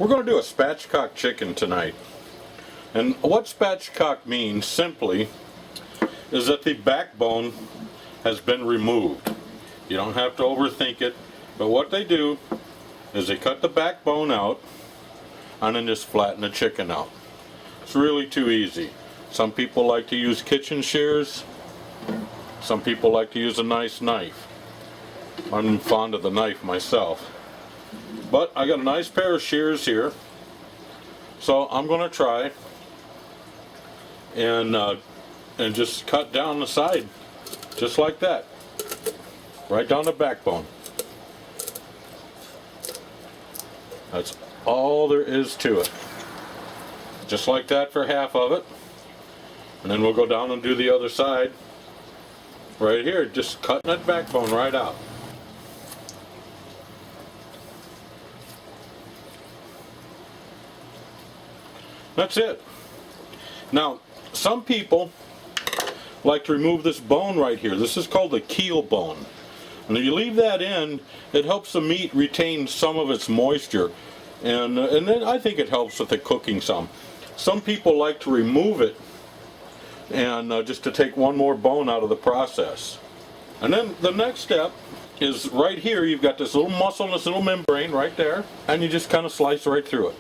We're going to do a spatchcock chicken tonight. And what spatchcock means, simply, is that the backbone has been removed. You don't have to overthink it, but what they do is they cut the backbone out and then just flatten the chicken out. It's really too easy. Some people like to use kitchen shears. Some people like to use a nice knife. I'm fond of the knife myself. But I got a nice pair of shears here, so I'm going to try and just cut down the side, just like that, right down the backbone. That's all there is to it. Just like that for half of it, and then we'll go down and do the other side right here, just cutting that backbone right out. That's it. Now, some people like to remove this bone right here. This is called the keel bone. And if you leave that in, it helps the meat retain some of its moisture. And then I think it helps with the cooking some. Some people like to remove it and just to take one more bone out of the process. And then the next step is right here. You've got this little muscle and this little membrane right there, and you just kind of slice right through it.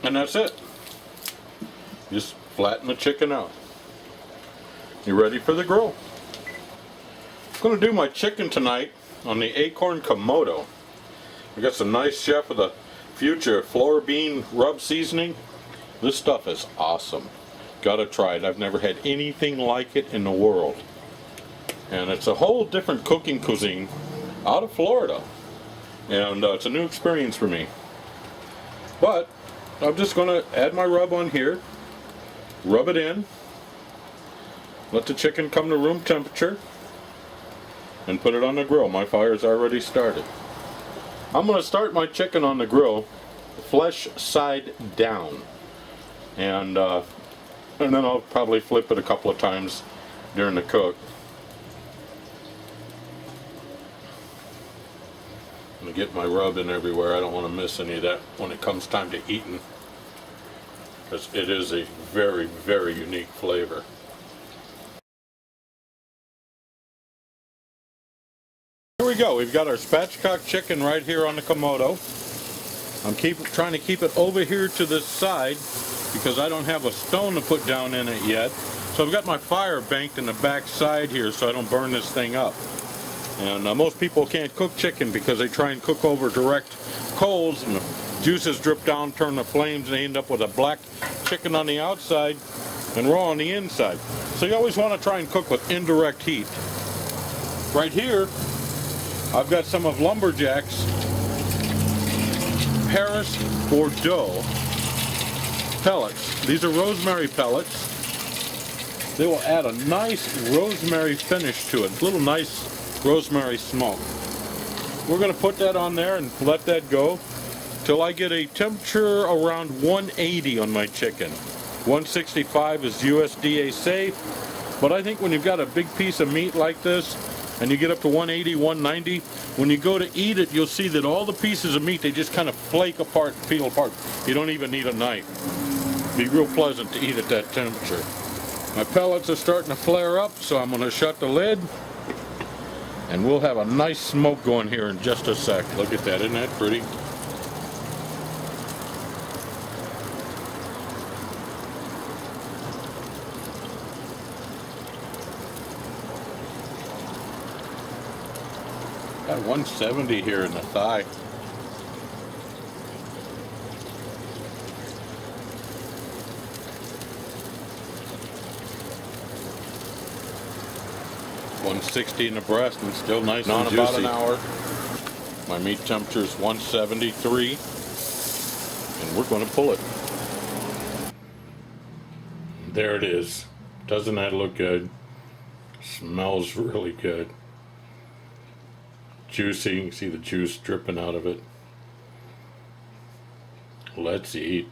And that's it. Just flatten the chicken out. You're ready for the grill. I'm going to do my chicken tonight on the AKORN Kamado. I got some nice Chef of the Future floor bean rub seasoning. This stuff is awesome. Gotta try it. I've never had anything like it in the world. And it's a whole different cooking cuisine out of Florida. And it's a new experience for me. But I'm just going to add my rub on here, rub it in, let the chicken come to room temperature, and put it on the grill. My fire's already started. I'm going to start my chicken on the grill, flesh side down, and then I'll probably flip it a couple of times during the cook. I'm going to get my rub in everywhere. I don't want to miss any of that when it comes time to eating, because it is a very, very unique flavor. Here we go. We've got our spatchcock chicken right here on the Kamado. I'm trying to keep it over here to this side because I don't have a stone to put down in it yet. So I've got my fire banked in the back side here so I don't burn this thing up. And most people can't cook chicken because they try and cook over direct coals and the juices drip down, turn the flames, and they end up with a black chicken on the outside and raw on the inside. So you always want to try and cook with indirect heat. Right here, I've got some of Lumberjack's Paris Bordeaux pellets. These are rosemary pellets. They will add a nice rosemary finish to it. A little nice rosemary smoke. We're going to put that on there and let that go till I get a temperature around 180 on my chicken. 165 is USDA safe, but I think when you've got a big piece of meat like this and you get up to 180, 190, when you go to eat it, you'll see that all the pieces of meat, they just kind of flake apart and peel apart. You don't even need a knife. It'll be real pleasant to eat at that temperature. My pellets are starting to flare up, so I'm going to shut the lid. And we'll have a nice smoke going here in just a sec. Look at that, isn't that pretty? Got 170 here in the thigh. $160 in the breast and still nice and juicy. About an hour. My meat temperature is 173, and we're going to pull it. There it is. Doesn't that look good? Smells really good. Juicy. You can see the juice dripping out of it. Let's eat.